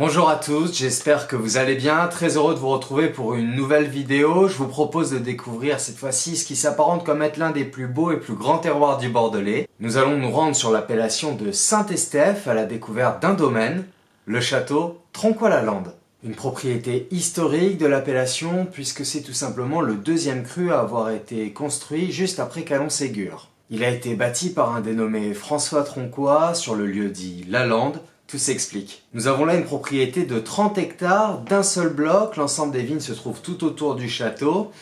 Bonjour à tous, j'espère que vous allez bien. Très heureux de vous retrouver pour une nouvelle vidéo. Je vous propose de découvrir cette fois-ci ce qui s'apparente comme être l'un des plus beaux et plus grands terroirs du Bordelais. Nous allons nous rendre sur l'appellation de Saint-Estèphe à la découverte d'un domaine, le château Tronquoy-la-Lande. Une propriété historique de l'appellation puisque c'est tout simplement le deuxième cru à avoir été construit juste après Calon-Ségur. Il a été bâti par un dénommé François Tronquoy sur le lieu dit La Lande. Tout s'explique. Nous avons là une propriété de 30 hectares d'un seul bloc, l'ensemble des vignes se trouve tout autour du château,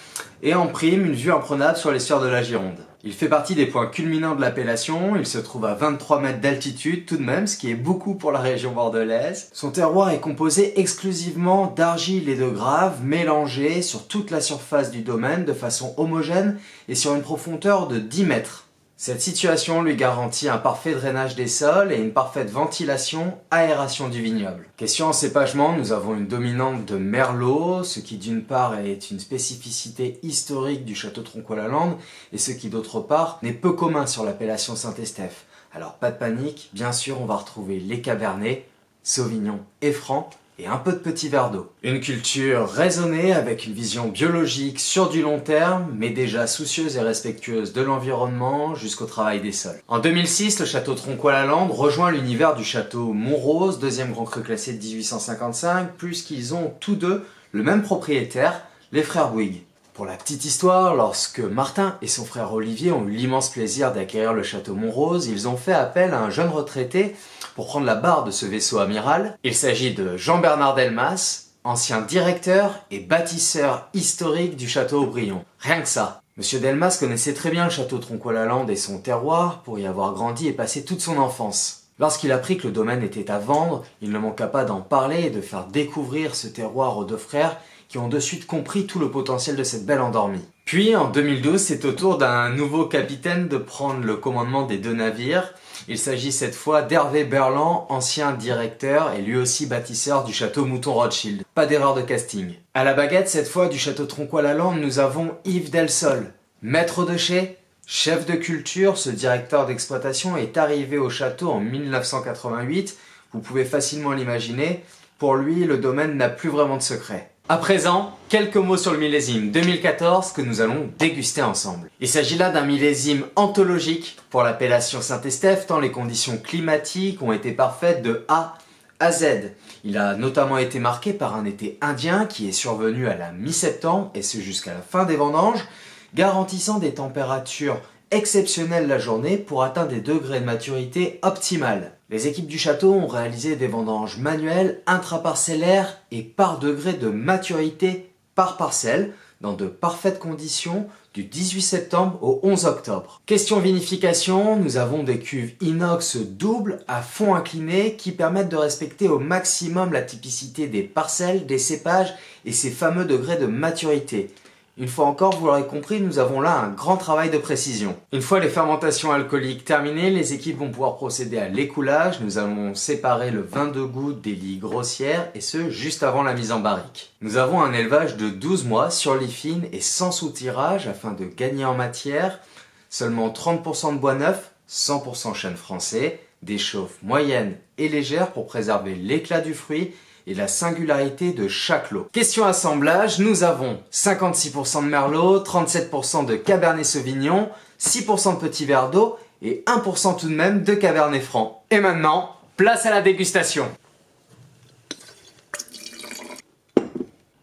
et en prime, une vue imprenable sur l'estuaire de la Gironde. Il fait partie des points culminants de l'appellation, il se trouve à 23 mètres d'altitude tout de même, ce qui est beaucoup pour la région bordelaise. Son terroir est composé exclusivement d'argile et de graves mélangés sur toute la surface du domaine de façon homogène et sur une profondeur de 10 mètres. Cette situation lui garantit un parfait drainage des sols et une parfaite ventilation, aération du vignoble. Question encépagement, nous avons une dominante de merlot, ce qui d'une part est une spécificité historique du château Tronquoy-la-Lande et ce qui d'autre part n'est peu commun sur l'appellation Saint-Estèphe. Alors pas de panique, bien sûr on va retrouver les cabernets, sauvignons et francs, et un peu de petits verres d'eau. Une culture raisonnée avec une vision biologique sur du long terme, mais déjà soucieuse et respectueuse de l'environnement jusqu'au travail des sols. En 2006, le château Tronquoy-la-Lande rejoint l'univers du château Montrose, deuxième grand cru classé de 1855, puisqu'ils ont tous deux le même propriétaire, les frères Bouygues. Pour la petite histoire, lorsque Martin et son frère Olivier ont eu l'immense plaisir d'acquérir le château Montrose, ils ont fait appel à un jeune retraité pour prendre la barre de ce vaisseau amiral. Il s'agit de Jean-Bernard Delmas, ancien directeur et bâtisseur historique du château Aubryon. Rien que ça. Monsieur Delmas connaissait très bien le château Tronquoy-la-Lande et son terroir pour y avoir grandi et passé toute son enfance. Lorsqu'il apprit que le domaine était à vendre, il ne manqua pas d'en parler et de faire découvrir ce terroir aux deux frères qui ont de suite compris tout le potentiel de cette belle endormie. Puis en 2012, c'est au tour d'un nouveau capitaine de prendre le commandement des deux navires. Il s'agit cette fois d'Hervé Berland, ancien directeur et lui aussi bâtisseur du château Mouton Rothschild. Pas d'erreur de casting. À la baguette, cette fois du château Tronquoy-la-Lande, nous avons Yves Delsol, maître de chai, chef de culture. Ce directeur d'exploitation est arrivé au château en 1988. Vous pouvez facilement l'imaginer. Pour lui, le domaine n'a plus vraiment de secret. À présent, quelques mots sur le millésime 2014 que nous allons déguster ensemble. Il s'agit là d'un millésime anthologique pour l'appellation Saint-Estèphe tant les conditions climatiques ont été parfaites de A à Z. Il a notamment été marqué par un été indien qui est survenu à la mi-septembre et ce jusqu'à la fin des vendanges, garantissant des températures exceptionnelles la journée pour atteindre des degrés de maturité optimales. Les équipes du château ont réalisé des vendanges manuelles, intraparcellaires et par degré de maturité par parcelle, dans de parfaites conditions, du 18 septembre au 11 octobre. Question vinification, nous avons des cuves inox doubles à fond incliné qui permettent de respecter au maximum la typicité des parcelles, des cépages et ces fameux degrés de maturité. Une fois encore, vous l'aurez compris, nous avons là un grand travail de précision. Une fois les fermentations alcooliques terminées, les équipes vont pouvoir procéder à l'écoulage. Nous allons séparer le vin de goutte des lies grossières et ce, juste avant la mise en barrique. Nous avons un élevage de 12 mois sur lie fine et sans soutirage afin de gagner en matière. Seulement 30% de bois neuf, 100% chêne français, des chauffes moyennes et légères pour préserver l'éclat du fruit et la singularité de chaque lot. Question assemblage, nous avons 56% de merlot, 37% de cabernet sauvignon, 6% de petits verres d'eau et 1% tout de même de cabernet franc. Et maintenant, place à la dégustation.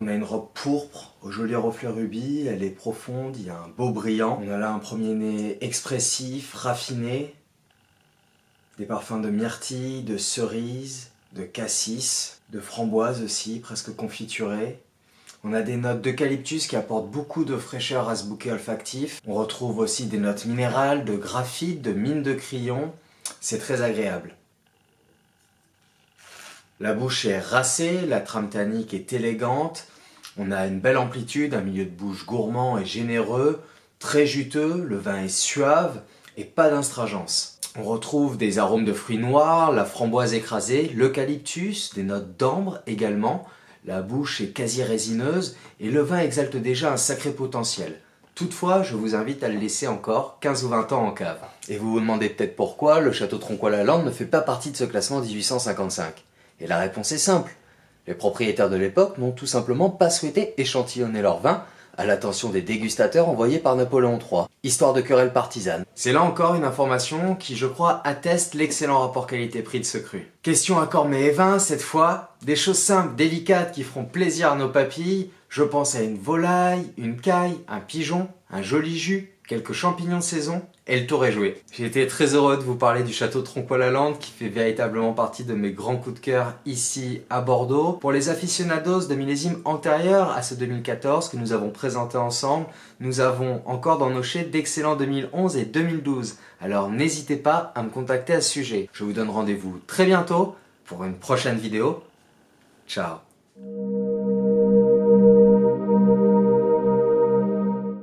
On a une robe pourpre au joli reflet rubis, elle est profonde, il y a un beau brillant. On a là un premier nez expressif, raffiné, des parfums de myrtille, de cerise, de cassis, de framboise aussi, presque confiturée. On a des notes d'eucalyptus qui apportent beaucoup de fraîcheur à ce bouquet olfactif. On retrouve aussi des notes minérales, de graphite, de mine de crayon. C'est très agréable. La bouche est racée, la trame tannique est élégante. On a une belle amplitude, un milieu de bouche gourmand et généreux, très juteux, le vin est suave et pas d'instringence. On retrouve des arômes de fruits noirs, la framboise écrasée, l'eucalyptus, des notes d'ambre également. La bouche est quasi résineuse et le vin exalte déjà un sacré potentiel. Toutefois, je vous invite à le laisser encore 15 ou 20 ans en cave. Et vous vous demandez peut-être pourquoi le château Tronquoy-la-Lande ne fait pas partie de ce classement 1855. Et la réponse est simple, Les propriétaires de l'époque n'ont tout simplement pas souhaité échantillonner leur vin à l'attention des dégustateurs envoyés par Napoléon III, histoire de querelle partisane. C'est là encore une information qui, je crois, atteste l'excellent rapport qualité-prix de ce cru. Question accord mets et vin, cette fois, des choses simples, délicates qui feront plaisir à nos papilles. Je pense à une volaille, une caille, un pigeon, un joli jus, quelques champignons de saison, et le tour est joué. J'ai été très heureux de vous parler du château Tronquoy-la-Lande qui fait véritablement partie de mes grands coups de cœur ici à Bordeaux. Pour les aficionados de millésimes antérieurs à ce 2014 que nous avons présenté ensemble, nous avons encore dans nos chais d'excellents 2011 et 2012. Alors n'hésitez pas à me contacter à ce sujet. Je vous donne rendez-vous très bientôt pour une prochaine vidéo. Ciao.